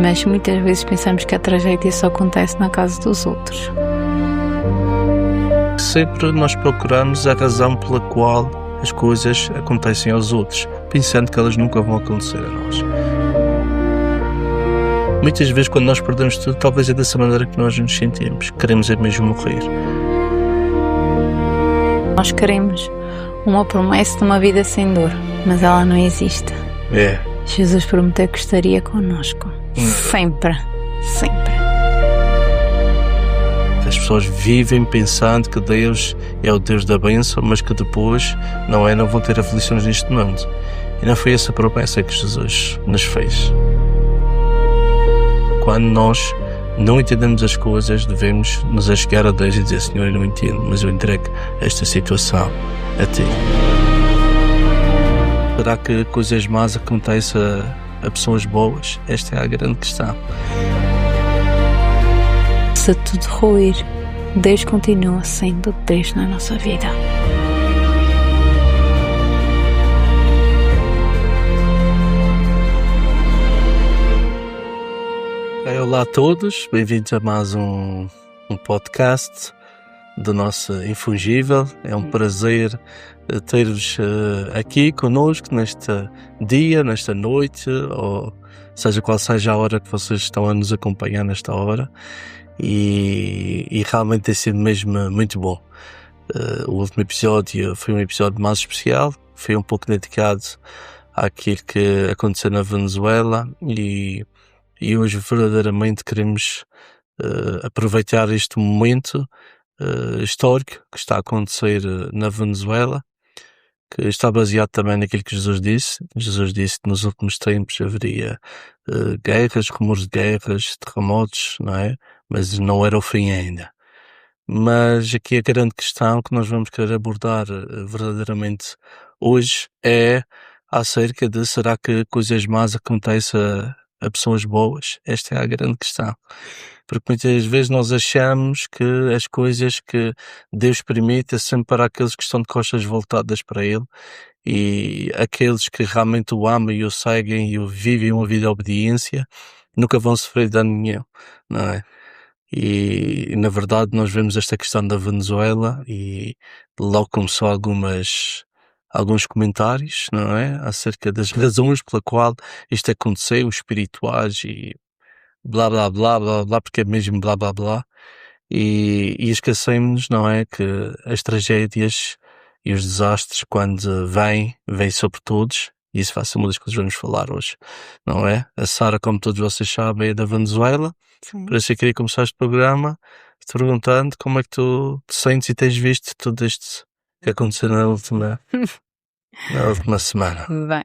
mas muitas vezes pensamos que a tragédia só acontece na casa dos outros. Sempre nós procuramos a razão pela qual as coisas acontecem aos outros, pensando que elas nunca vão acontecer a nós. Muitas vezes, quando nós perdemos tudo, talvez é dessa maneira que nós nos sentimos. Queremos é mesmo morrer. Nós queremos uma promessa de uma vida sem dor, mas ela não existe. Jesus prometeu que estaria connosco. Sempre. Sempre. As pessoas vivem pensando que Deus é o Deus da bênção, mas que depois não vão ter aflições neste mundo. E não foi essa promessa que Jesus nos fez. Quando nós não entendemos as coisas, devemos nos achegar a Deus e dizer: Senhor, eu não entendo, mas eu entrego esta situação a Ti. Será que coisas más acontecem a pessoas boas? Esta é a grande questão. Se tudo ruir, Deus continua sendo Deus na nossa vida. Olá a todos, bem-vindos a mais um podcast do nosso Infungível. É um prazer ter-vos aqui connosco neste dia, nesta noite, ou seja qual seja a hora que vocês estão a nos acompanhar nesta hora. E realmente tem sido mesmo muito bom. O último episódio foi um episódio mais especial, foi um pouco dedicado àquilo que aconteceu na Venezuela e hoje verdadeiramente queremos aproveitar este momento histórico que está a acontecer na Venezuela, que está baseado também naquilo que Jesus disse. Jesus disse que nos últimos tempos haveria guerras, rumores de guerras, terremotos, não é? Mas não era o fim ainda. Mas aqui a grande questão que nós vamos querer abordar verdadeiramente hoje é acerca de: será que coisas más acontecem a pessoas boas? Esta é a grande questão. Porque muitas vezes nós achamos que as coisas que Deus permite é sempre para aqueles que estão de costas voltadas para Ele, e aqueles que realmente o amam e o seguem e o vivem uma vida de obediência nunca vão sofrer dano nenhum, não é? E na verdade nós vemos esta questão da Venezuela e logo começou alguns comentários, não é? Acerca das razões pela qual isto aconteceu, espirituais e blá blá blá blá blá, porque é mesmo blá blá blá. E esquecemos, não é, que as tragédias e os desastres, quando vêm sobre todos, e isso vai ser uma das coisas que vamos falar hoje, não é? A Sara, como todos vocês sabem, é da Venezuela. Sim. Por isso eu queria começar este programa te perguntando como é que tu te sentes e tens visto tudo isto que aconteceu na última semana. Bem,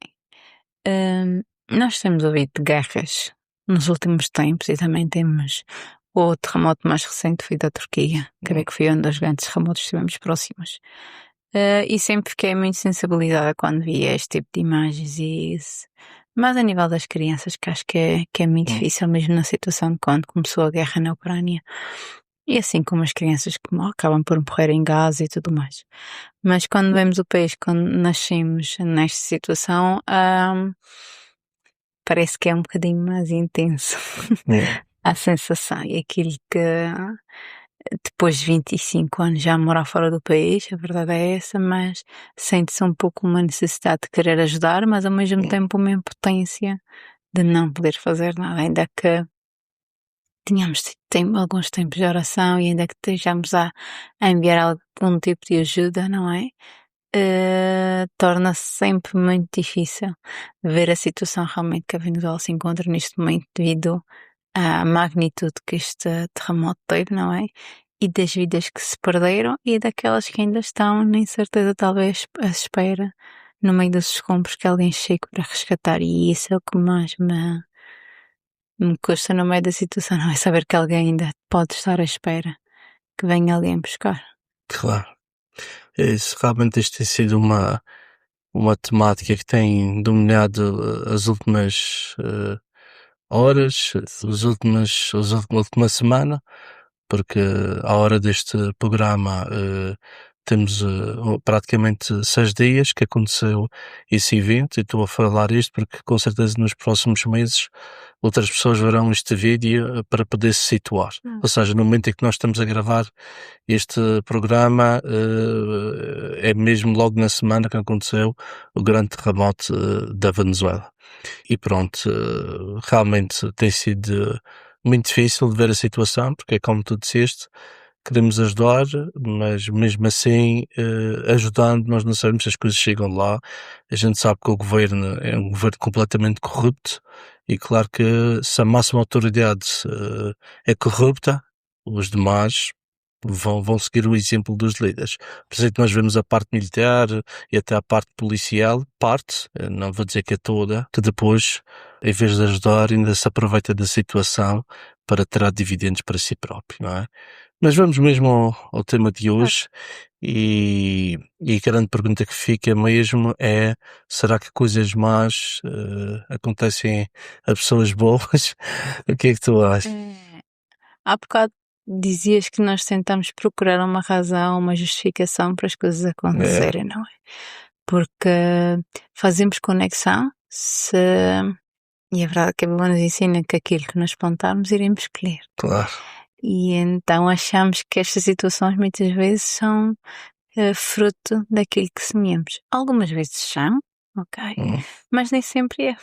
nós temos ouvido de guerras nos últimos tempos e também temos o terremoto mais recente, foi da Turquia. Creio que foi um dos grandes terremotos que estivemos próximos. E sempre fiquei muito sensibilizada quando via este tipo de imagens e isso. Mas a nível das crianças, que acho que é muito difícil, mesmo na situação de quando começou a guerra na Ucrânia. E assim como as crianças que acabam por morrer em Gaza e tudo mais. Mas quando vemos o país, quando nascemos nesta situação, parece que é um bocadinho mais intenso a sensação. E aquilo que depois de 25 anos já morar fora do país, a verdade é essa, mas sente-se um pouco uma necessidade de querer ajudar, mas ao mesmo tempo uma impotência de não poder fazer nada, ainda que tínhamos alguns tempos de oração e ainda que estejamos a enviar algum tipo de ajuda, não é? Torna-se sempre muito difícil ver a situação realmente que a Venezuela se encontra neste momento devido à magnitude que este terremoto teve, não é? E das vidas que se perderam e daquelas que ainda estão, nem certeza, talvez à espera no meio dos escombros que alguém chegue para resgatar. E isso é o que mais me custa no meio da situação, não é? Saber que alguém ainda pode estar à espera que venha alguém buscar. Claro. Isso realmente isto tem sido uma temática que tem dominado as últimas horas, a última semana, porque à hora deste programa temos praticamente 6 dias que aconteceu esse evento, e estou a falar isto porque com certeza nos próximos meses outras pessoas verão este vídeo para poder se situar. Ou seja, no momento em que nós estamos a gravar este programa, é mesmo logo na semana que aconteceu o grande terremoto da Venezuela. E pronto, realmente tem sido muito difícil de ver a situação, porque é como tu disseste, queremos ajudar, mas mesmo assim, ajudando, nós não sabemos se as coisas chegam lá. A gente sabe que o governo é um governo completamente corrupto e claro que se a máxima autoridade é corrupta, os demais vão seguir o exemplo dos líderes. Por isso é que nós vemos a parte militar e até a parte policial, não vou dizer que é toda, que depois, em vez de ajudar, ainda se aproveita da situação para tirar dividendos para si próprio, não é? Mas vamos mesmo ao tema de hoje e a grande pergunta que fica mesmo é: será que coisas más acontecem a pessoas boas? O que é que tu achas? Há bocado dizias que nós tentamos procurar uma razão, uma justificação para as coisas acontecerem, não é? Porque fazemos conexão e é verdade que a Bíblia nos ensina que aquilo que nós plantarmos iremos colher. Claro. E então achamos que estas situações muitas vezes são fruto daquilo que semeamos. Algumas vezes são, ok, mas nem sempre é.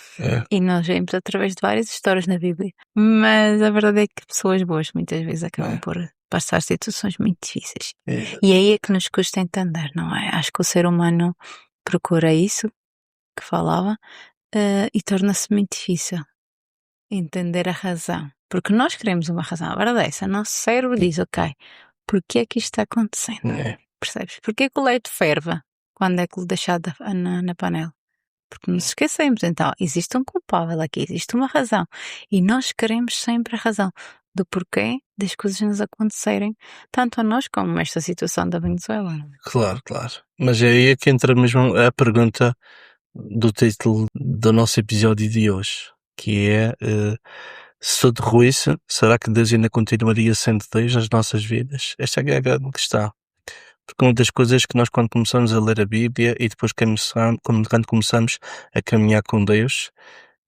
E nós vemos através de várias histórias na Bíblia. Mas a verdade é que pessoas boas muitas vezes acabam por passar situações muito difíceis. E aí é que nos custa entender, não é? Acho que o ser humano procura isso que falava e torna-se muito difícil entender a razão. Porque nós queremos uma razão. A verdade é essa. Nosso cérebro diz, ok, porquê é que isto está acontecendo? Percebes? Porquê que o leite ferve quando é que o deixado na panela? Porque nos esquecemos. Então, existe um culpável aqui, existe uma razão. E nós queremos sempre a razão do porquê das coisas nos acontecerem, tanto a nós como esta situação da Venezuela. Claro, claro. Mas é aí que entra mesmo a pergunta do título do nosso episódio de hoje, que é se tudo ruísse, será que Deus ainda continuaria sendo Deus nas nossas vidas? Esta é a grande questão. Porque uma das coisas que nós, quando começamos a ler a Bíblia e depois quando começamos a caminhar com Deus,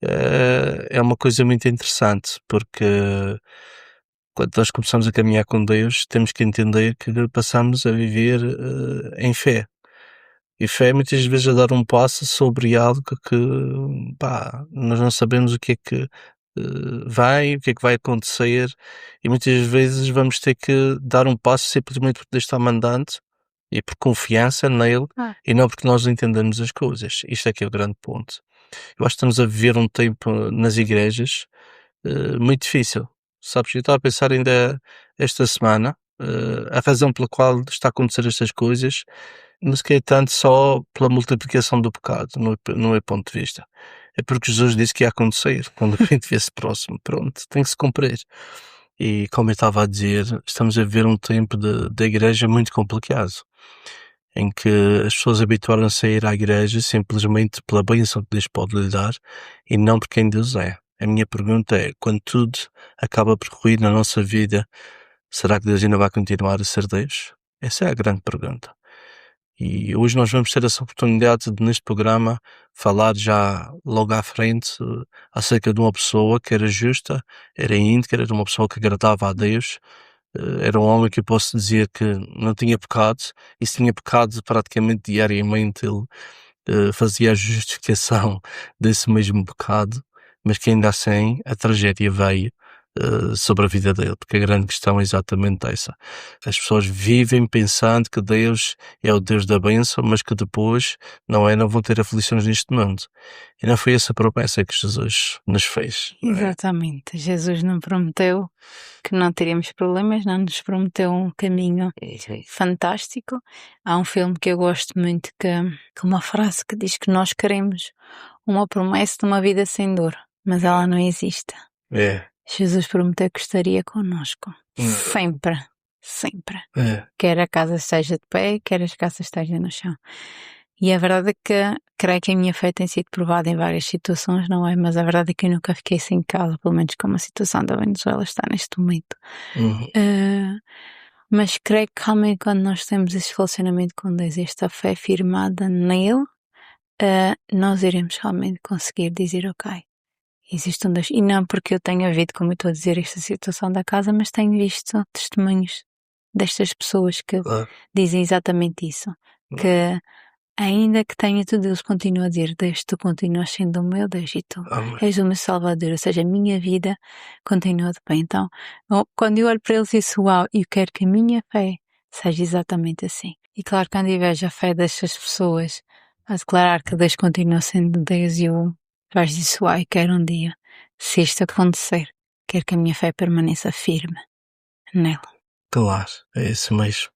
é uma coisa muito interessante, porque quando nós começamos a caminhar com Deus, temos que entender que passamos a viver em fé. E fé muitas vezes a dar um passo sobre algo que, nós não sabemos o que é que o que é que vai acontecer, e muitas vezes vamos ter que dar um passo simplesmente porque Deus está mandando e por confiança nele e não porque nós entendemos as coisas. Isto é que é o grande ponto. Eu acho que estamos a viver um tempo nas igrejas muito difícil. Sabes, eu estava a pensar ainda esta semana, a razão pela qual está a acontecer estas coisas não se quer tanto só pela multiplicação do pecado, no meu ponto de vista. É porque Jesus disse que ia acontecer quando o fim tivesse próximo. Pronto, tem que se cumprir. E como eu estava a dizer, estamos a viver um tempo da igreja muito complicado, em que as pessoas habituaram-se a ir à igreja simplesmente pela bênção que Deus pode lhe dar e não por quem Deus é. A minha pergunta é, quando tudo acaba por ruir na nossa vida, será que Deus ainda vai continuar a ser Deus? Essa é a grande pergunta. E hoje nós vamos ter essa oportunidade de, neste programa, falar já logo à frente acerca de uma pessoa que era justa, era íntegra, era uma pessoa que agradava a Deus, era um homem que eu posso dizer que não tinha pecado, e se tinha pecado praticamente diariamente ele fazia a justificação desse mesmo pecado, mas que ainda assim a tragédia veio sobre a vida dele, porque a grande questão é exatamente essa. As pessoas vivem pensando que Deus é o Deus da bênção, mas que depois não vão ter aflições neste mundo. E não foi essa promessa que Jesus nos fez. Exatamente. Jesus não prometeu que não teríamos problemas, não nos prometeu um caminho fantástico. Há um filme que eu gosto muito que uma frase que diz que nós queremos uma promessa de uma vida sem dor, mas ela não existe. Jesus prometeu que estaria connosco. Sempre. Sempre. Quer a casa esteja de pé, quer as casas estejam no chão. E a verdade é que creio que a minha fé tem sido provada em várias situações, não é? Mas a verdade é que eu nunca fiquei sem casa, pelo menos como a situação da Venezuela está neste momento. Mas creio que realmente quando nós temos esse relacionamento com Deus, esta fé firmada nele, nós iremos realmente conseguir dizer, ok, Existe e não porque eu tenha havido, como eu estou a dizer, esta situação da casa, mas tenho visto testemunhos destas pessoas que Claro. dizem exatamente isso. Que ainda que tenha tudo, eles continuam a dizer: Deus, tu continuas sendo o meu Deus e tu Amém. és o meu Salvador, ou seja, a minha vida continua de pé. Então, quando eu olho para eles, disse: Uau, eu quero que a minha fé seja exatamente assim. E claro, quando eu vejo a fé destas pessoas a declarar que Deus continua sendo Deus, eu vejo isso: Uau, eu quero um dia, se isto acontecer, quero que a minha fé permaneça firme nela. Claro, é isso mesmo.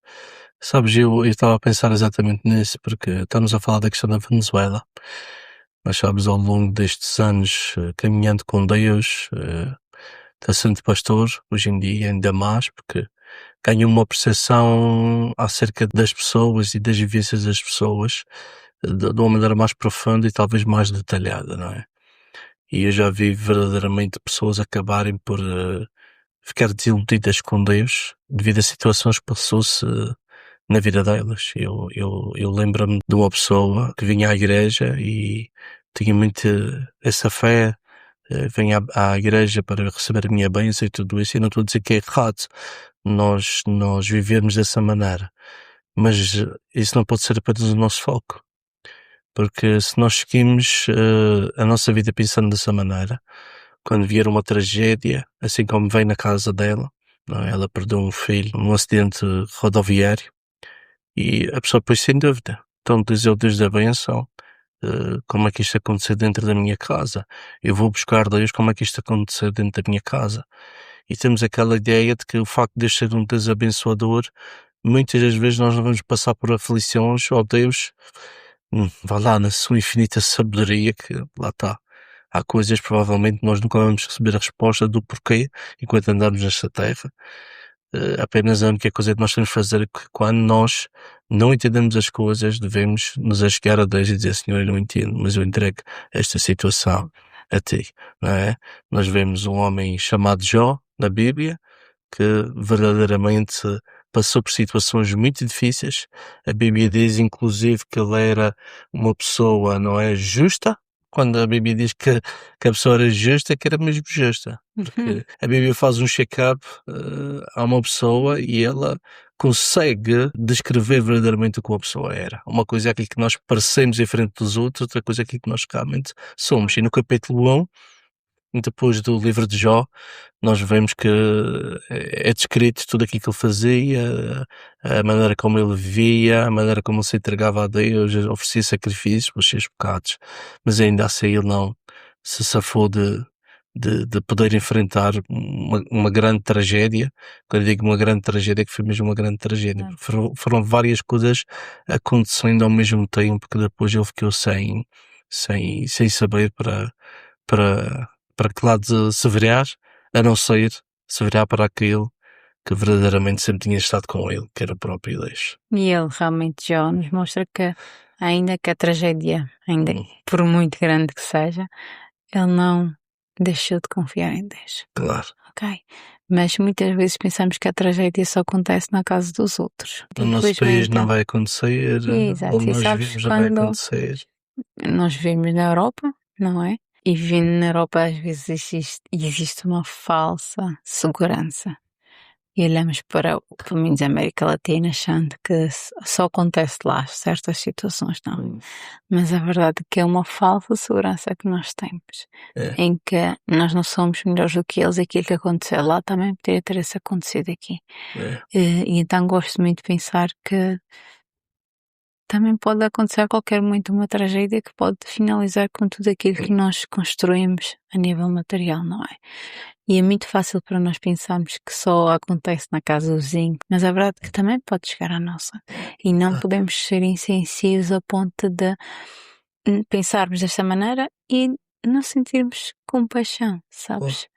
Sabes, eu estava a pensar exatamente nisso, porque estamos a falar da questão da Venezuela. Mas sabes, ao longo destes anos, caminhando com Deus, está sendo pastor, hoje em dia ainda mais, porque ganho uma percepção acerca das pessoas e das vivências das pessoas de uma maneira mais profunda e talvez mais detalhada, não é? E eu já vi verdadeiramente pessoas acabarem por ficar desiludidas com Deus devido a situações que passou-se na vida delas. Eu lembro-me de uma pessoa que vinha à igreja e tinha muito essa fé, vinha à igreja para receber a minha bênção e tudo isso, e não estou a dizer que é errado nós vivermos dessa maneira, mas isso não pode ser apenas o nosso foco, porque se nós seguimos a nossa vida pensando dessa maneira, quando vier uma tragédia, assim como vem na casa dela, não é? Ela perdeu um filho num acidente rodoviário, e a pessoa depois sem dúvida, então diz eu Deus da benção, como é que isto aconteceu dentro da minha casa? Eu vou buscar Deus, como é que isto aconteceu dentro da minha casa? E temos aquela ideia de que o facto de Deus ser um Deus abençoador, muitas das vezes nós não vamos passar por aflições, ó Deus, vá lá na sua infinita sabedoria, que lá está. Há coisas provavelmente nós nunca vamos receber a resposta do porquê enquanto andamos nesta terra. Apenas a única coisa que nós temos de fazer é que quando nós não entendemos as coisas, devemos nos achegar a Deus e dizer: Senhor, eu não entendo, mas eu entrego esta situação a ti, não é? Nós vemos um homem chamado Jó na Bíblia, que verdadeiramente passou por situações muito difíceis. A Bíblia diz, inclusive, que ele era uma pessoa, não é, justa. Quando a Bíblia diz que a pessoa era justa, que era mesmo justa. Porque a Bíblia faz um check-up a uma pessoa e ela consegue descrever verdadeiramente o que uma pessoa era. Uma coisa é aquilo que nós parecemos em frente dos outros, outra coisa é aquilo que nós realmente somos. E no capítulo 1, depois do livro de Jó, nós vemos que é descrito tudo aquilo que ele fazia, a maneira como ele vivia, a maneira como ele se entregava a Deus, oferecia sacrifícios pelos seus pecados, mas ainda assim ele não se safou de poder enfrentar uma grande tragédia. Quando eu digo uma grande tragédia, que foi mesmo uma grande tragédia. Foram várias coisas acontecendo ao mesmo tempo que depois ele ficou sem saber para que lado se virar, a não ser se virar para aquele que verdadeiramente sempre tinha estado com ele, que era o próprio Deus. E ele realmente já nos mostra que, ainda que a tragédia, ainda por muito grande que seja, ele não deixou de confiar em Deus. Claro. Ok? Mas muitas vezes pensamos que a tragédia só acontece na casa dos outros. No nosso país não vai acontecer, Exato. onde E nós sabes, vivemos não vai acontecer. Nós vivemos na Europa, não é? E vivendo na Europa às vezes existe uma falsa segurança. E olhamos para, pelo menos a América Latina, achando que só acontece lá certas situações, não. Mas a verdade é que é uma falsa segurança que nós temos, em que nós não somos melhores do que eles, e aquilo que aconteceu lá também poderia ter acontecido aqui. E então gosto muito de pensar que também pode acontecer a qualquer momento uma tragédia que pode finalizar com tudo aquilo que nós construímos a nível material, não é? E é muito fácil para nós pensarmos que só acontece na casa do vizinho, mas a verdade é que também pode chegar à nossa. E não podemos ser insensíveis a ponto de pensarmos desta maneira e não sentirmos compaixão, sabes?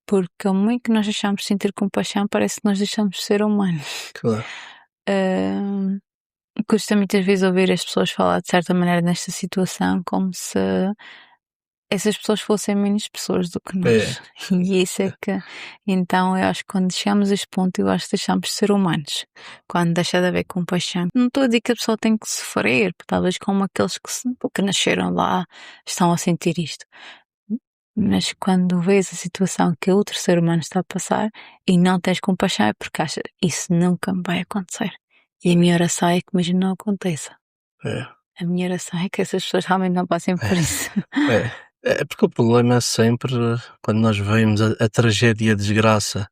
Porque ao momento que nós deixamos de sentir compaixão, parece que nós deixamos de ser humanos. Claro. Custa muitas vezes ouvir as pessoas falar de certa maneira nesta situação, como se essas pessoas fossem menos pessoas do que nós. E isso é que, então, eu acho que quando chegamos a este ponto, eu acho que deixamos de ser humanos. Quando deixa de haver compaixão. Não estou a dizer que a pessoa tem que sofrer, talvez como aqueles que nasceram lá estão a sentir isto. Mas quando vês a situação que outro ser humano está a passar e não tens compaixão, é porque achas isso nunca me vai acontecer. E a minha oração é que mesmo não aconteça. É. A minha oração é que essas pessoas realmente não passem por isso. É. É porque o problema é sempre quando nós vemos a tragédia e a desgraça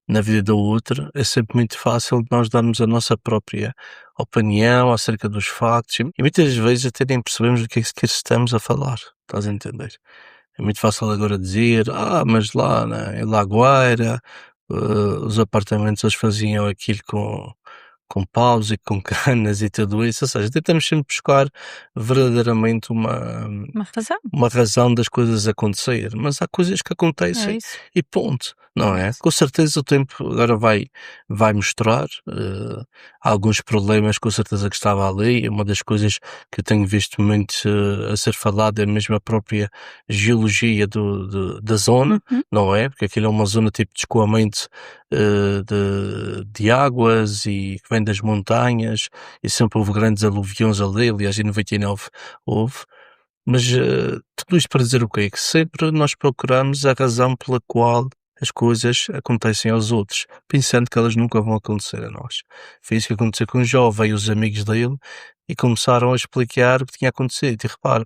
na vida do outro, é sempre muito fácil nós darmos a nossa própria opinião acerca dos factos e muitas vezes até nem percebemos do que é que estamos a falar. Estás a entender? É muito fácil agora dizer, mas lá em Lagoeira, os apartamentos eles faziam aquilo com paus e com canas e tudo isso, ou seja, tentamos sempre buscar verdadeiramente Uma razão. uma razão das coisas acontecer, mas há coisas que É acontecem isso. e ponto, não é? Isso. Com certeza o tempo agora vai mostrar alguns problemas, com certeza que estava ali. Uma das coisas que eu tenho visto muito a ser falado é mesmo a própria geologia da zona, Uhum. não é? Porque aquilo é uma zona tipo de escoamento de águas e que vem das montanhas e sempre houve grandes aluviões ali, aliás em 99 houve. Mas tudo isto para dizer o quê? Que sempre nós procuramos a razão pela qual as coisas acontecem aos outros, pensando que elas nunca vão acontecer a nós. Foi isso que aconteceu com Jó, veio os amigos dele e começaram a explicar o que tinha acontecido. E repare,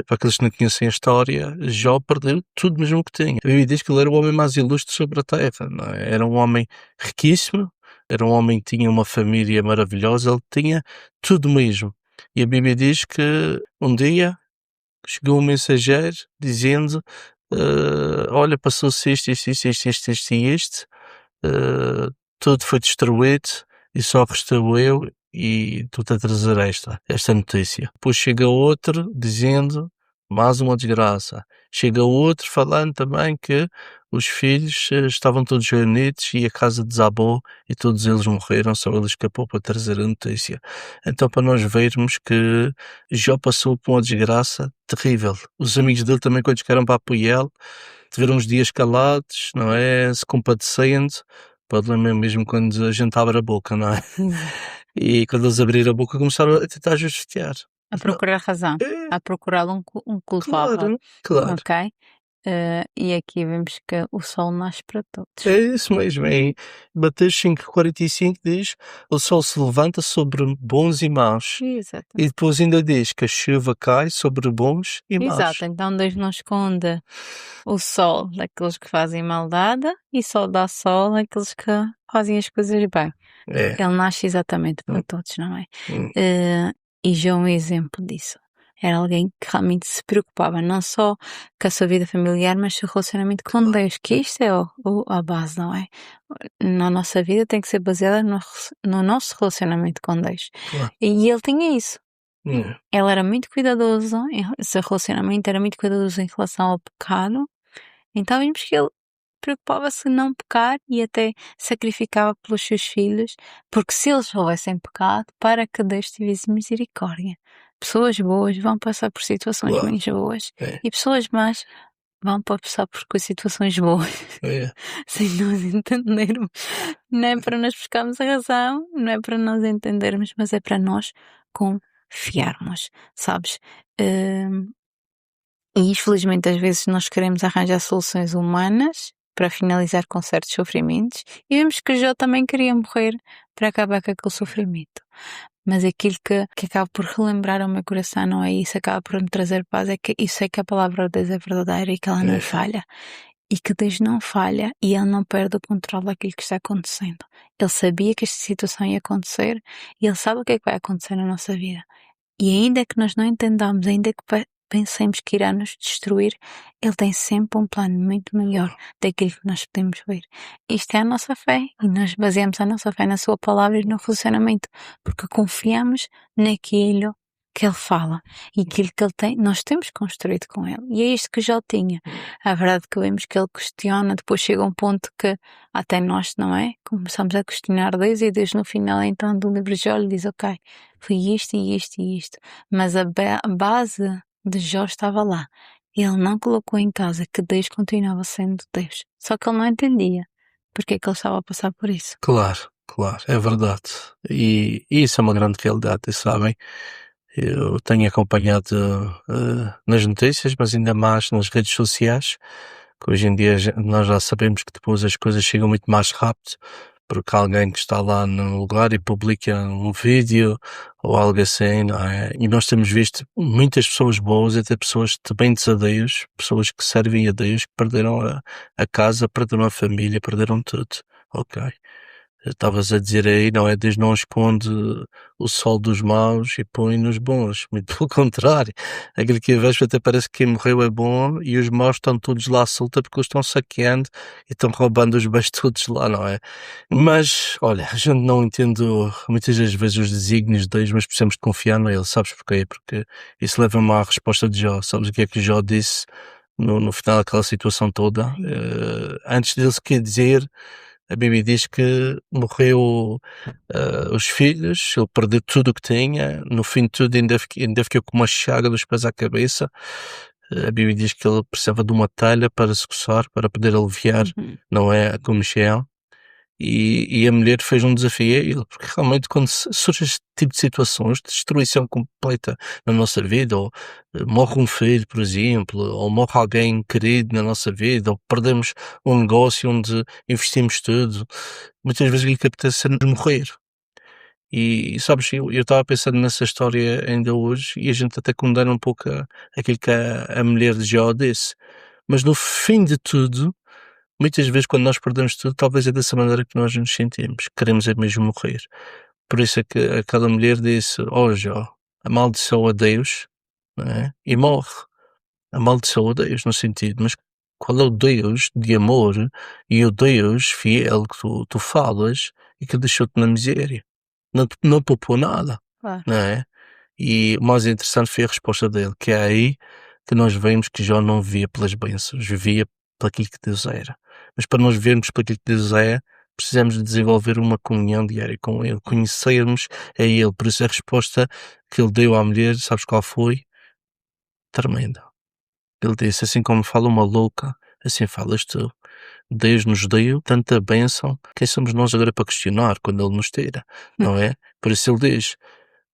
para aqueles que não conhecem a história, Jó perdeu tudo mesmo que tinha. A Bíblia diz que ele era o homem mais ilustre sobre a terra, não é? Era um homem riquíssimo, era um homem que tinha uma família maravilhosa, ele tinha tudo mesmo. E a Bíblia diz que um dia chegou um mensageiro dizendo, olha, passou-se isto, eh, tudo foi destruído e só restou eu e tu-te a trazer esta notícia. Depois chega outro dizendo mais uma desgraça. Chega outro falando também que os filhos estavam todos reunidos e a casa desabou e todos eles morreram, só ele escapou para trazer a notícia. Então para nós vermos que Jó passou por uma desgraça terrível. Os amigos dele também quando chegaram para apoiá-lo tiveram uns dias calados, não é? Se compadecendo. Pode lembrar mesmo quando a gente abre a boca, não é? E quando eles abriram a boca começaram a tentar justificar. A procurar razão. É, A procurar um culpável. claro. Ok? E aqui vemos que o sol nasce para todos. É isso mesmo. Em Mateus 5,45 diz: o sol se levanta sobre bons e maus. Exato. E depois ainda diz que a chuva cai sobre bons e maus. Exato. Então Deus não esconde o sol daqueles que fazem maldade e só dá sol àqueles que fazem as coisas bem. É. Ele nasce exatamente para todos, não é? Hum. E João é um exemplo disso. Era alguém que realmente se preocupava não só com a sua vida familiar, mas com o seu relacionamento com Deus, que isto é a base, não é? Na nossa vida tem que ser baseada no nosso relacionamento com Deus. Claro. E ele tinha isso. Hum. Ele era muito cuidadoso, o seu relacionamento era muito cuidadoso em relação ao pecado. Então vimos que ele preocupava-se em não pecar e até sacrificava pelos seus filhos, porque se eles houvessem pecado, para que Deus tivesse misericórdia. Pessoas boas vão passar por situações Claro. menos boas É. e pessoas más vão passar por situações boas É. sem nós entendermos. Não é para nós buscarmos a razão, não é para nós entendermos, mas é para nós confiarmos, sabes? E infelizmente às vezes nós queremos arranjar soluções humanas para finalizar com certos sofrimentos e vemos que Jó também queria morrer para acabar com aquele sofrimento. Mas aquilo que acaba por relembrar ao meu coração não é isso, acaba por me trazer paz, é que isso é que a palavra de Deus é verdadeira e que ela não falha. E que Deus não falha e Ele não perde o controle daquilo que está acontecendo. Ele sabia que esta situação ia acontecer e Ele sabe o que é que vai acontecer na nossa vida. E ainda que nós não entendamos, ainda que pensemos que irá nos destruir, Ele tem sempre um plano muito melhor daquilo que nós podemos ver. Isto é a nossa fé e nós baseamos a nossa fé na Sua palavra e no relacionamento, porque confiamos naquilo que Ele fala e aquilo que Ele tem, nós temos construído com Ele. E é isto que já tinha. A verdade que vemos que Ele questiona, depois chega um ponto que até nós, não é? Começamos a questionar Deus e Deus no final então do livro de Jó lhe diz, ok, foi isto e isto e isto. Mas a base de Jó estava lá. Ele não colocou em causa que Deus continuava sendo Deus. Só que ele não entendia porque é que ele estava a passar por isso. Claro, é verdade. E isso é uma grande realidade, sabem? Eu tenho acompanhado nas notícias, mas ainda mais nas redes sociais, que hoje em dia nós já sabemos que depois as coisas chegam muito mais rápido, porque alguém que está lá no lugar e publica um vídeo ou algo assim, não é? E nós temos visto muitas pessoas boas, até pessoas tementes a Deus, pessoas que servem a Deus, que perderam a casa, perderam a família, perderam tudo. Ok. Estavas a dizer aí, não é? Deus não esconde o sol dos maus e põe nos bons. Muito pelo contrário. Aquilo que eu vejo até parece que quem morreu é bom e os maus estão todos lá à solta porque eles estão saqueando e estão roubando os bens todos lá, não é? Mas, olha, a gente não entende muitas das vezes os desígnios de Deus, mas precisamos de confiar nele. Sabes porquê? Porque isso leva-me à resposta de Jó. Sabes o que é que Jó disse no final daquela situação toda? Antes dele sequer dizer, a Bíblia diz que morreu os filhos, ele perdeu tudo o que tinha, no fim de tudo ainda ficou com uma chaga dos pés à cabeça. A Bíblia diz que ele precisava de uma talha para se coçar, para poder aliviar, não é, a comichão. E a mulher fez um desafio a ele, porque realmente quando surge este tipo de situações, de destruição completa na nossa vida, ou morre um filho, por exemplo, ou morre alguém querido na nossa vida, ou perdemos um negócio onde investimos tudo, muitas vezes o que apetece é morrer. E sabes, eu estava pensando nessa história ainda hoje, e a gente até condena um pouco aquilo que a mulher de Jó disse. Mas no fim de tudo, muitas vezes quando nós perdemos tudo, talvez é dessa maneira que nós nos sentimos. Queremos é mesmo morrer. Por isso é que aquela mulher disse, oh Jó, amaldiçoa a Deus, não é? E morre. Amaldiçoa a Deus no sentido, mas qual é o Deus de amor e o Deus fiel que tu falas e que deixou-te na miséria? Não poupou nada, Claro. não é? E o mais interessante foi a resposta dele, que é aí que nós vemos que Jó não vivia pelas bênçãos, vivia por aquilo que Deus era. Mas para nós vermos por aquilo que Deus é, precisamos de desenvolver uma comunhão diária com Ele, conhecermos a Ele. Por isso a resposta que Ele deu à mulher, sabes qual foi? Tremenda. Ele disse, assim como fala uma louca, assim falas tu. Deus nos deu tanta bênção, quem somos nós agora para questionar quando Ele nos tira, não é? Por isso Ele diz,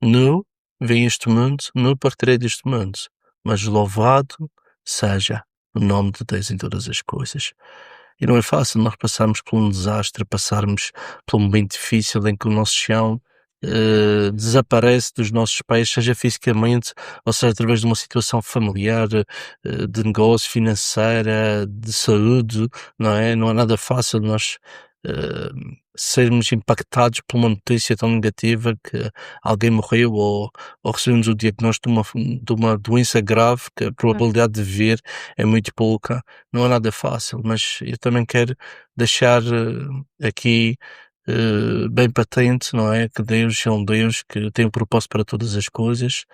nu vem este mundo, nu partirei deste mundo, mas louvado seja o nome de Deus em todas as coisas. E não é fácil nós passarmos por um desastre, passarmos por um momento difícil em que o nosso chão desaparece dos nossos pés, seja fisicamente, ou seja, através de uma situação familiar, de negócio, financeira, de saúde, não é? Não é nada fácil nós sermos impactados por uma notícia tão negativa que alguém morreu ou recebemos o diagnóstico de uma doença grave que a probabilidade de viver é muito pouca. Não é nada fácil, mas eu também quero deixar aqui bem patente, não é? Que Deus é um Deus que tem um propósito para todas as coisas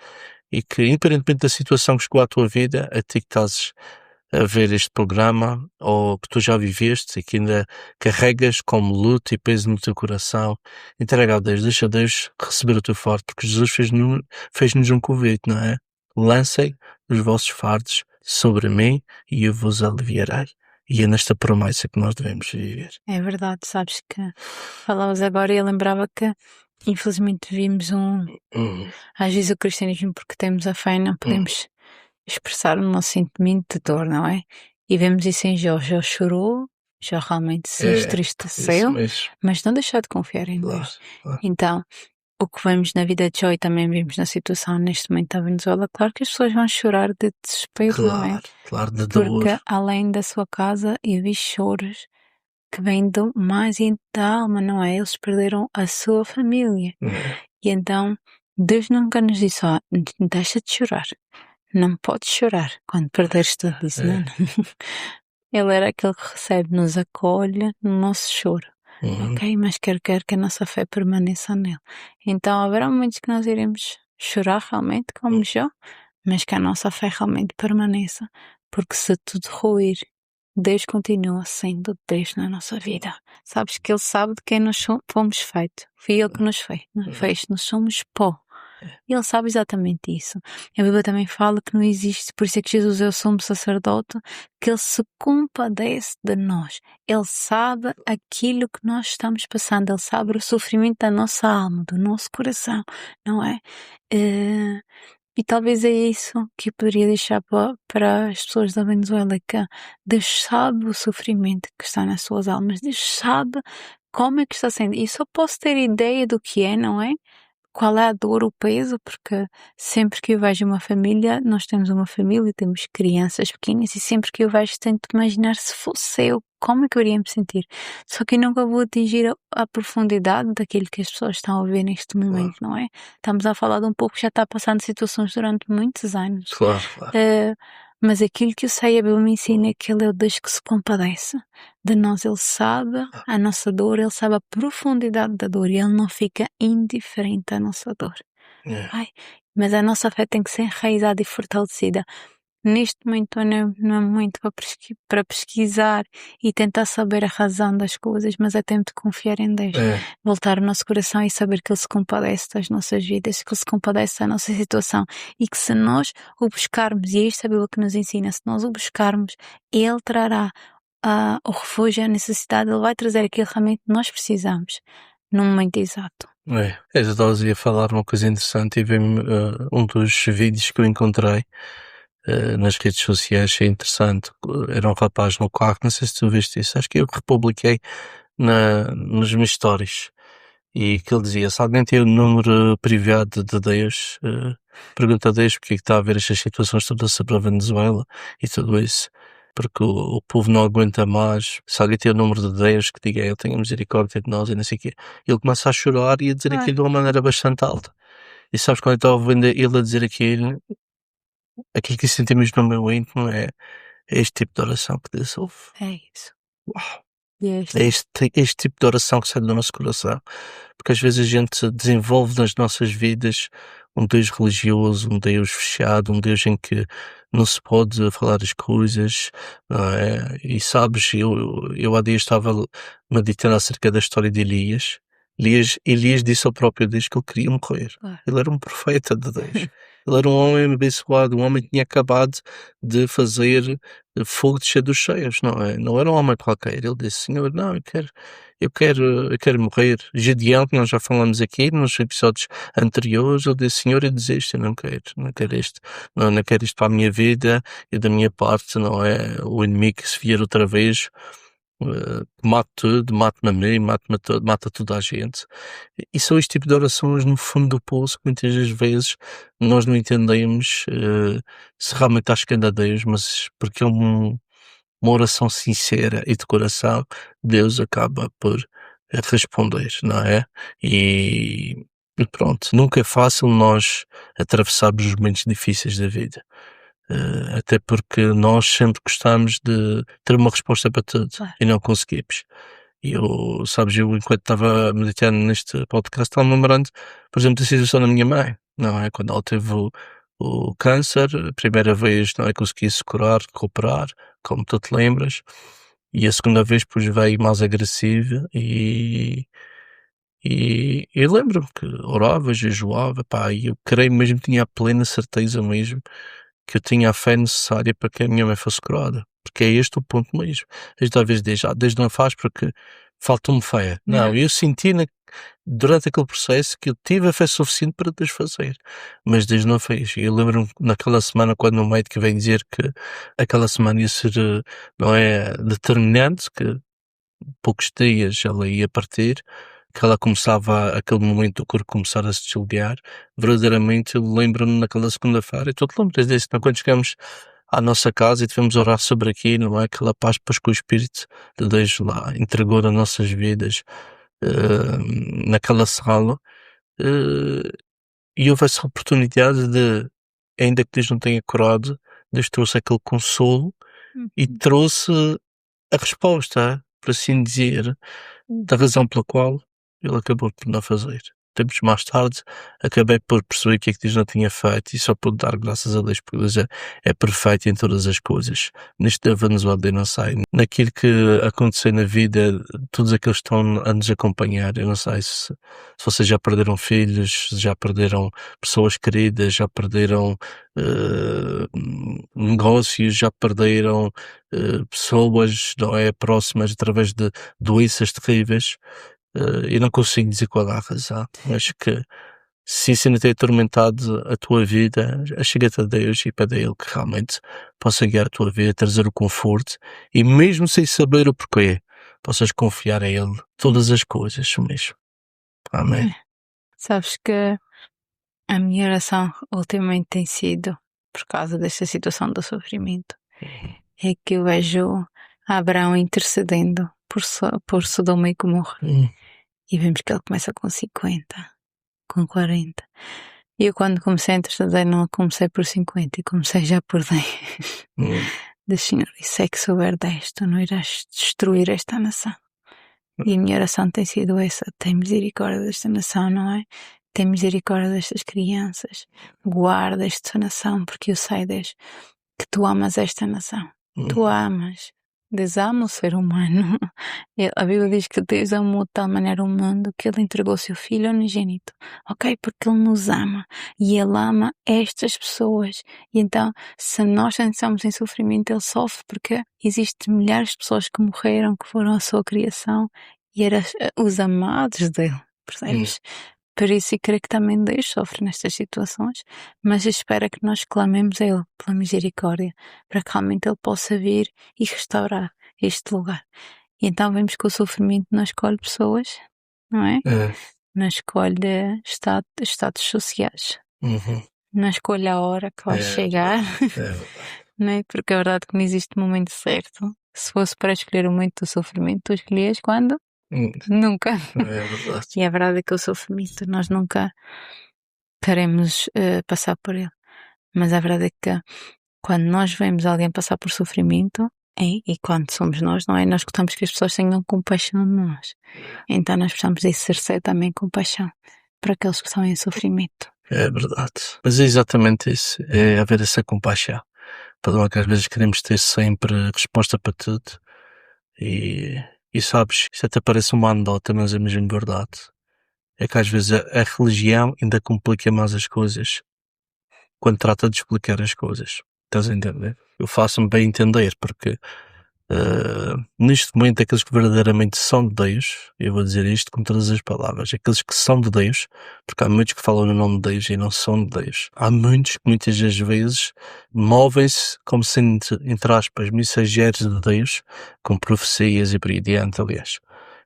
e que, independentemente da situação que chegou à tua vida, a ti que estás a ver este programa ou que tu já viveste e que ainda carregas como luto e peso no teu coração, entrega a Deus, deixa Deus receber o teu fardo, porque Jesus fez-nos um convite, não é? Lancem os vossos fardos sobre mim e eu vos aliviarei. E é nesta promessa que nós devemos viver. É verdade, sabes que falavas agora e eu lembrava que infelizmente vimos às vezes o cristianismo, porque temos a fé, não podemos expressar o nosso sentimento de dor, não é? E vemos isso em Jó. Jó chorou, Jó realmente se entristeceu, mas não deixou de confiar em Deus. Claro. Então, o que vemos na vida de Jó e também vemos na situação neste momento da Venezuela, claro que as pessoas vão chorar de desespero, não é? Claro, de dor. Porque além da sua casa, eu vi choros que vêm do mais íntimo da alma, não é? Eles perderam a sua família. E então, Deus nunca nos disse, ó, deixa de chorar. Não podes chorar quando perderes tudo isso, não. Ele era aquele que recebe, nos acolhe no nosso choro. Ok, mas quer que a nossa fé permaneça nele. Então haverá momentos que nós iremos chorar realmente, como Jó, mas que a nossa fé realmente permaneça, porque se tudo ruir, Deus continua sendo Deus na nossa vida. Sabes que Ele sabe de quem nós fomos feitos. Foi Ele que nos fez. Nós somos pó. E Ele sabe exatamente isso. A Bíblia também fala que não existe, por isso é que Jesus é o sumo sacerdote, que Ele se compadece de nós. Ele sabe aquilo que nós estamos passando, Ele sabe o sofrimento da nossa alma, do nosso coração, não é? E talvez é isso que eu poderia deixar para as pessoas da Venezuela, que Deus sabe o sofrimento que está nas suas almas, Deus sabe como é que está sendo. E só posso ter ideia do que é, não é? Qual é a dor, o peso, porque sempre que eu vejo uma família, nós temos uma família, temos crianças pequenas, e sempre que eu vejo tento imaginar se fosse eu, como é que eu iria me sentir. Só que eu nunca vou atingir a profundidade daquilo que as pessoas estão a ver neste momento, não é? Estamos a falar de um povo que já está passando situações durante muitos anos. Claro. Mas aquilo que eu sei, a Bíblia me ensina é que Ele é o Deus que se compadece de nós. Ele sabe a nossa dor, Ele sabe a profundidade da dor e Ele não fica indiferente à nossa dor. Ai, mas a nossa fé tem que ser enraizada e fortalecida. Neste momento não é muito para pesquisar e tentar saber a razão das coisas, mas é tempo de confiar em Deus. Voltar o nosso coração e saber que Ele se compadece das nossas vidas, que Ele se compadece da nossa situação e que se nós o buscarmos, e é isto a Bíblia que nos ensina, se nós o buscarmos, Ele trará o refúgio, a necessidade, Ele vai trazer aquilo realmente que nós precisamos no momento exato. Eu estava a falar uma coisa interessante e veio-me um dos vídeos que eu encontrei nas redes sociais, é interessante. Era um rapaz no carro, não sei se tu viste isso, acho que eu republiquei nos meus stories, e que ele dizia: se alguém tem o número privado de Deus, pergunta a Deus porque é que está a haver estas situações todas sobre a Venezuela e tudo isso, porque o povo não aguenta mais. Se alguém tem o número de Deus, que diga Ele tenha misericórdia de nós e não sei o quê. Ele começa a chorar e a dizer aquilo de uma maneira bastante alta. E sabes, quando eu estava ouvindo ele a dizer aquilo que sentimos no meu íntimo é este tipo de oração que Deus ouve. É isso. Uau! E É este tipo de oração que sai do nosso coração, porque às vezes a gente desenvolve nas nossas vidas um Deus religioso, um Deus fechado, um Deus em que não se pode falar as coisas, não é? E sabes, eu há dias estava meditando acerca da história de Elias. Elias disse ao próprio Deus que ele queria morrer. Ele era um profeta de Deus. Ele era um homem abençoado, um homem que tinha acabado de fazer fogo descer dos céus, não é? Não era um homem qualquer. Ele disse: Senhor, não, eu quero morrer. Gedeão, que nós já falamos aqui nos episódios anteriores, ele disse: Senhor, eu desisto, eu não quero isto. Não quero isto para a minha vida e da minha parte, não é? O inimigo que se vier outra vez, mate tudo, mate-me a mim, mata toda a gente. E são este tipo de orações no fundo do poço que muitas das vezes nós não entendemos se realmente está chegando a Deus, mas porque é uma oração sincera e de coração, Deus acaba por responder, não é? E pronto, nunca é fácil nós atravessarmos os momentos difíceis da vida. Até porque nós sempre gostamos de ter uma resposta para tudo e não conseguimos. E eu enquanto estava meditando neste podcast, estava-me lembrando, por exemplo, da situação da minha mãe, não é? Quando ela teve o câncer, a primeira vez não é, conseguia-se curar, recuperar, como tu te lembras, e a segunda vez depois veio mais agressiva e eu lembro-me que orava, jejuava, pá, e eu creio mesmo, tinha a plena certeza mesmo que eu tinha a fé necessária para que a minha mãe fosse curada. Porque é este o ponto mesmo. A gente às vezes diz: Deus não faz porque faltou-me fé. Não, eu senti durante aquele processo que eu tive a fé suficiente para Deus fazer. Mas Deus não fez. E eu lembro-me naquela semana, quando o médico vem dizer que aquela semana ia ser, não é, determinante, que poucos dias ela ia partir, que ela começava, aquele momento do corpo começar a se desligar. Verdadeiramente eu lembro-me naquela segunda-feira, e tu te lembras disso, não? Quando chegamos à nossa casa e tivemos a orar sobre aquilo, não é? Aquela paz, pois que o Espírito de Deus lá entregou nas nossas vidas, naquela sala, e houve essa oportunidade de, ainda que Deus não tenha curado, Deus trouxe aquele consolo e trouxe a resposta, por assim dizer, da razão pela qual ele acabou por não fazer. tempos mais tarde, acabei por perceber que Deus não tinha feito e só pude dar graças a Deus, porque Deus é perfeito em todas as coisas. Neste da Venezuela, eu não sei. Naquilo que aconteceu na vida, todos aqueles que estão a nos acompanhar, eu não sei se vocês já perderam filhos, já perderam pessoas queridas, já perderam negócios, já perderam pessoas, não é, próximas através de doenças terríveis. Eu não consigo dizer qual é a razão. Acho que se isso ainda tem atormentado a tua vida, chega-te a Deus e pede a Ele que realmente possa guiar a tua vida, trazer o conforto e mesmo sem saber o porquê, possas confiar a Ele todas as coisas mesmo. Amém. Sabes que a minha oração ultimamente tem sido, por causa desta situação do sofrimento, é que eu vejo Abraão intercedendo por Sodoma e Gomorra. E vemos que ele começa com 50, com 40. E eu quando comecei a interceder não comecei por 50 e comecei já por 10. Diz Senhor, e sei que souber 10, tu não irás destruir esta nação. E a minha oração tem sido essa, tem misericórdia desta nação, não é? Tem misericórdia destas crianças, guarda esta nação, porque eu sei, Deus, que tu amas esta nação, tu amas. Deus ama o ser humano. A Bíblia diz que Deus amou de tal maneira o mundo que Ele entregou o seu Filho unigênito. Ok? Porque Ele nos ama. E Ele ama estas pessoas. E então, se nós estamos em sofrimento, Ele sofre porque existem milhares de pessoas que morreram, que foram a sua criação e eram os amados dEle. Percebes? Por isso, e creio que também Deus sofre nestas situações, mas espera que nós clamemos a Ele pela misericórdia, para que realmente Ele possa vir e restaurar este lugar. E então vemos que o sofrimento não escolhe pessoas, não é? Não escolhe status sociais. Não escolhe a hora que vai chegar, não é? Porque é verdade que não existe momento certo. Se fosse para escolher o momento do sofrimento, tu escolhias quando? Nunca. É verdade. E a verdade é que o sofrimento nós nunca queremos passar por ele. Mas a verdade é que quando nós vemos alguém passar por sofrimento, e quando somos nós, não é? Nós gostamos que as pessoas tenham compaixão de nós. Então nós precisamos de exercer também compaixão para aqueles que estão em sofrimento. É verdade. Mas é exatamente isso. É haver essa compaixão. Perdão, que às vezes queremos ter sempre resposta para tudo. E sabes, isso até parece uma anedota, mas é mesmo verdade. É que às vezes a religião ainda complica mais as coisas quando trata de explicar as coisas. Estás a entender? Eu faço-me bem entender, porque neste momento aqueles que verdadeiramente são de Deus, eu vou dizer isto com todas as palavras, aqueles que são de Deus, porque há muitos que falam no nome de Deus e não são de Deus. Há muitos que muitas das vezes movem-se como sendo, entre aspas, mensageiros de Deus, com profecias e por aí adiante, aliás.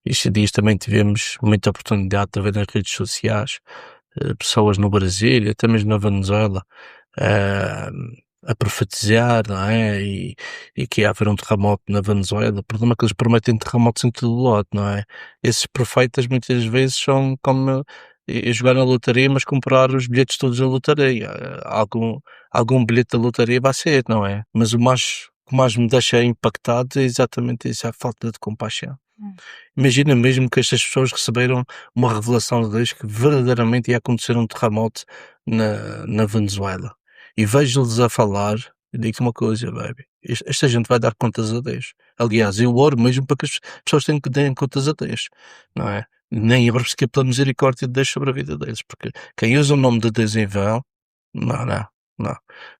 Estes dias também tivemos muita oportunidade de ver nas redes sociais pessoas no Brasil e até mesmo na Venezuela a profetizar, não é? E que ia haver um terremoto na Venezuela. O problema é que eles prometem terremotos em todo o lado, não é? Esses profetas muitas vezes são como jogar na lotaria, mas comprar os bilhetes todos da lotaria. Algum bilhete da lotaria vai ser, não é? Mas o que mais me deixa impactado é exatamente isso, a falta de compaixão. Imagina mesmo que estas pessoas receberam uma revelação de Deus que verdadeiramente ia acontecer um terremoto na Venezuela. E vejo-lhes a falar e digo uma coisa, baby, esta gente vai dar contas a Deus. Aliás, eu oro mesmo para que as pessoas tenham que dar contas a Deus, não é? Nem oro sequer pela misericórdia de Deus sobre a vida deles, porque quem usa o nome de Deus em vão,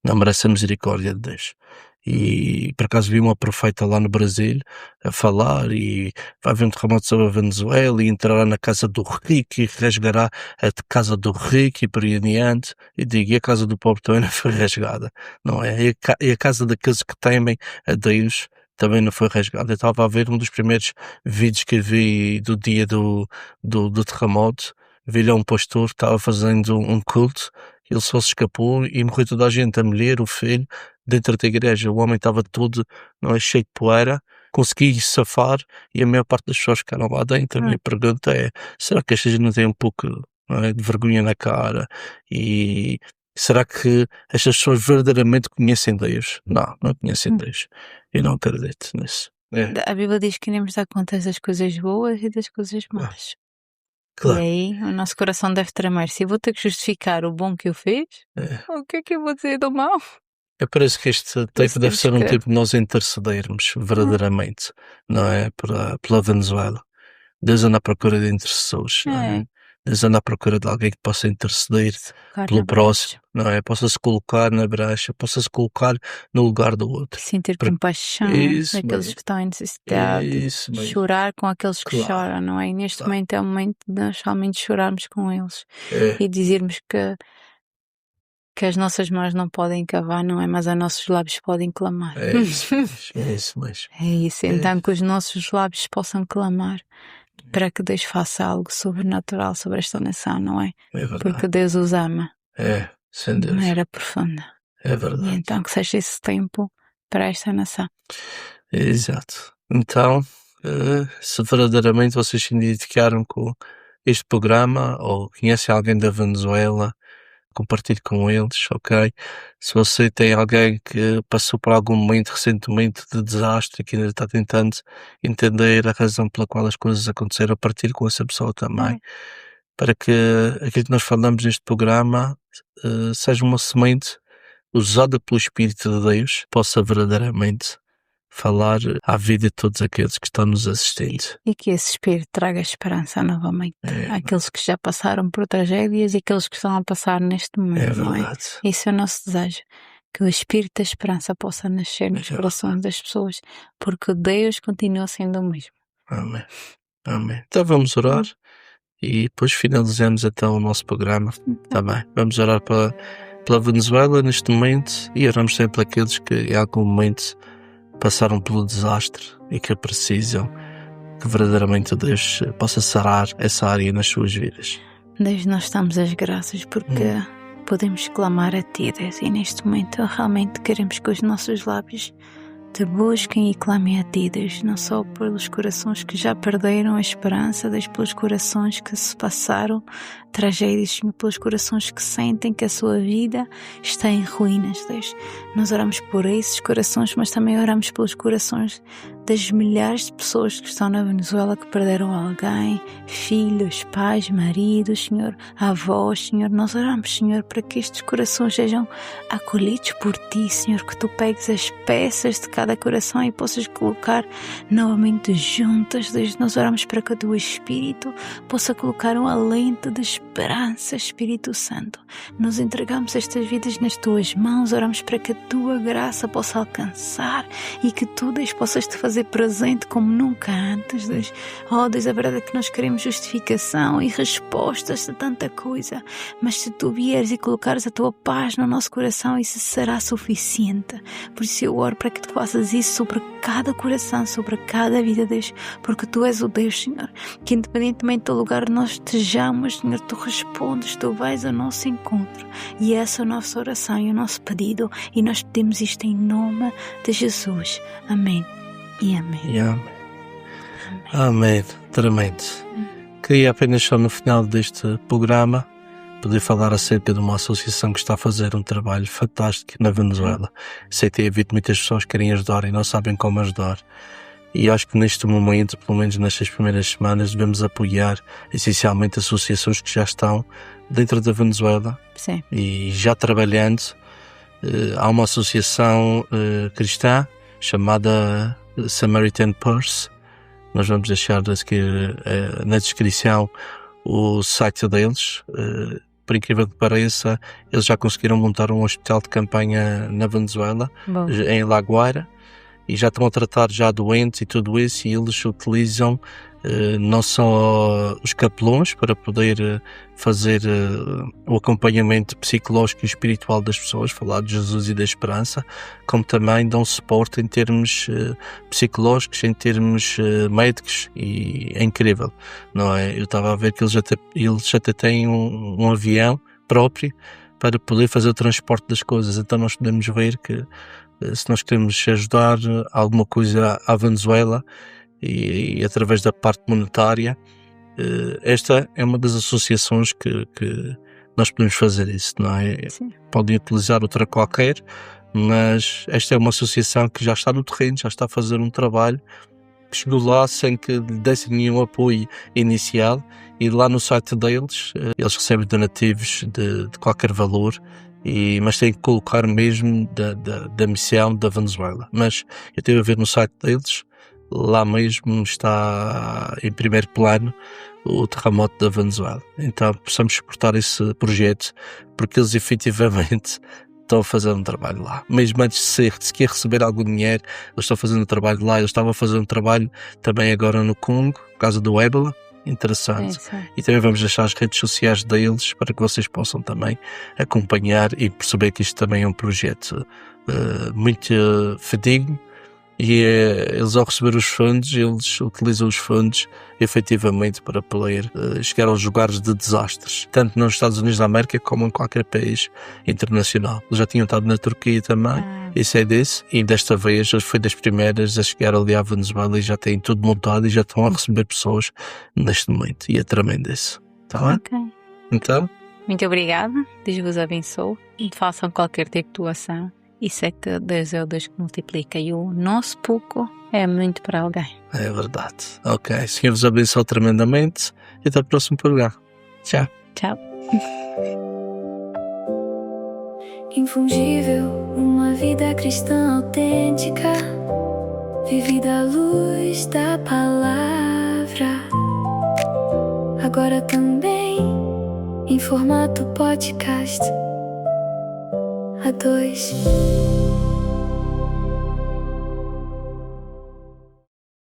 não merece a misericórdia de Deus. E por acaso vi uma profeta lá no Brasil a falar e vai haver um terremoto sobre a Venezuela e entrará na casa do rico e rasgará a casa do rico e por aí adiante. E digo, e a casa do pobre também não foi rasgada, não é? E a casa daqueles que temem a Deus também não foi rasgada. Eu estava a ver um dos primeiros vídeos que vi do dia do terremoto. Vi lá um pastor que estava fazendo um culto, ele só se escapou e morreu toda a gente, a mulher, o filho, dentro da igreja. O homem estava todo, não é, cheio de poeira, consegui safar e a maior parte das pessoas ficaram lá dentro. A minha pergunta é, será que esta gente não tem um pouco, não é, de vergonha na cara? E será que estas pessoas verdadeiramente conhecem Deus? Não conhecem Deus. Eu não acredito nisso. A Bíblia diz que iremos dar contas das coisas boas e das coisas más. Claro. E aí o nosso coração deve tremer. Se eu vou ter que justificar o bom que eu fiz, o que é que eu vou dizer do mal? Eu parece que este Por isso tempo deve temos ser um que... tempo de nós intercedermos verdadeiramente, não é? Pela Venezuela. Deus anda à procura de intercessores, não é? Deus anda à procura de alguém que possa interceder pelo próximo, não é? Possa se colocar na brecha, possa se colocar no lugar do outro. Sentir compaixão Isso daqueles mesmo. que estão em necessidade, Isso mesmo. chorar com aqueles que Claro. choram, não é? E neste momento é o momento de nós realmente chorarmos com eles e dizermos que as nossas mãos não podem cavar, não é? Mas os nossos lábios podem clamar. É isso mesmo. É isso, então que os nossos lábios possam clamar para que Deus faça algo sobrenatural sobre esta nação, não é? É verdade. Porque Deus os ama. Sem De Deus. maneira profunda. É verdade. E então que seja esse tempo para esta nação. Exato. Então, se verdadeiramente vocês se identificaram com este programa ou conhecem alguém da Venezuela, compartilhe com eles, ok? Se você tem alguém que passou por algum momento recentemente de desastre, que ainda está tentando entender a razão pela qual as coisas aconteceram, partilhe com essa pessoa também, para que aquilo que nós falamos neste programa seja uma semente usada pelo Espírito de Deus, possa verdadeiramente falar à vida de todos aqueles que estão nos assistindo. E que esse Espírito traga esperança novamente àqueles que já passaram por tragédias e aqueles que estão a passar neste momento, não é? Esse é o nosso desejo, que o Espírito da esperança possa nascer nos corações das pessoas, porque Deus continua sendo o mesmo. Amém. Então vamos orar e depois finalizamos então o nosso programa. Tá bem. Vamos orar pela Venezuela neste momento e oramos sempre aqueles que em algum momento passaram pelo desastre e que precisam que verdadeiramente Deus possa sarar essa área nas suas vidas. Deus, nós estamos às graças porque podemos clamar a Ti, Deus, e neste momento realmente queremos que os nossos lábios Te busquem e clamem a Ti, Deus, não só pelos corações que já perderam a esperança, Deus, pelos corações que se passaram tragédias, Senhor, pelos corações que sentem que a sua vida está em ruínas, Deus. Nós oramos por esses corações, mas também oramos pelos corações das milhares de pessoas que estão na Venezuela que perderam alguém, filhos, pais, maridos, Senhor, avós, Senhor. Nós oramos, Senhor, para que estes corações sejam acolhidos por Ti, Senhor, que Tu pegues as peças de cada coração e possas colocar novamente juntas, Deus. Nós oramos para que o Teu Espírito possa colocar um alento de esperança, Espírito Santo. Nós entregamos estas vidas nas Tuas mãos, oramos para que a Tua graça possa alcançar e que Tu, Deus, possas Te fazer presente como nunca antes, Deus. Oh, Deus, a verdade é que nós queremos justificação e respostas de tanta coisa, mas se Tu vieres e colocares a Tua paz no nosso coração, isso será suficiente. Por isso eu oro para que Tu faças isso sobre cada coração, sobre cada vida, Deus, porque Tu és o Deus, Senhor, que independentemente do lugar onde nós estejamos, Senhor, Tu respondes, Tu vais ao nosso encontro, e essa é a nossa oração e o nosso pedido, e nós pedimos isto em nome de Jesus. Amém. E amém. Amém. Tremendo. Queria apenas só no final deste programa poder falar acerca de uma associação que está a fazer um trabalho fantástico na Venezuela. Sei que tem havido muitas pessoas que querem ajudar e não sabem como ajudar. E acho que neste momento, pelo menos nestas primeiras semanas, devemos apoiar essencialmente associações que já estão dentro da Venezuela. Sim. E já trabalhando. Há uma associação cristã chamada Samaritan Purse. Nós vamos deixar na descrição o site deles. Por incrível que pareça, eles já conseguiram montar um hospital de campanha na Venezuela, em La Guaira, e já estão a tratar já doentes e tudo isso, e eles utilizam não só os capelões para poder fazer o acompanhamento psicológico e espiritual das pessoas, falar de Jesus e da esperança, como também dão suporte em termos psicológicos, em termos médicos, e é incrível, não é? Eu estava a ver que eles até têm um avião próprio para poder fazer o transporte das coisas. Então nós podemos ver que se nós queremos ajudar alguma coisa à Venezuela e através da parte monetária, esta é uma das associações que nós podemos fazer isso, não é? Sim. Podem utilizar outra qualquer, mas esta é uma associação que já está no terreno, já está a fazer um trabalho, que chegou lá sem que lhe desse nenhum apoio inicial, E lá no site deles, eles recebem donativos de qualquer valor, mas têm que colocar mesmo da missão da Venezuela. Mas eu estive a ver no site deles, lá mesmo está em primeiro plano o terremoto da Venezuela. Então precisamos suportar esse projeto, porque eles efetivamente estão a fazer um trabalho lá. Mesmo antes de sequer receber algum dinheiro, eles estão fazendo um trabalho lá. Eles estavam a fazer um trabalho também agora no Congo, por causa do ébola. Interessante. Sim. E também vamos deixar as redes sociais deles para que vocês possam também acompanhar e perceber que isto também é um projeto muito fidedigno. E eles, ao receber os fundos, eles utilizam os fundos efetivamente para poder chegar aos lugares de desastres, tanto nos Estados Unidos da América como em qualquer país internacional. Eles já tinham estado na Turquia também, e sei disso, e desta vez eles foi das primeiras a chegar ali à Venezuela e já têm tudo montado e já estão a receber pessoas neste momento. E é tremendo isso. Tá bem? Ok. Então, Muito obrigada. Deus vos abençoe. Façam qualquer tipo de doação. E sei que Deus é o Deus que multiplica. E o nosso pouco é muito para alguém. é verdade. Ok, Senhor vos abençoe tremendamente e até o próximo programa. Tchau. Tchau. Infungível, uma vida cristã autêntica, vivida à luz da palavra. Agora também em formato podcast. A dois.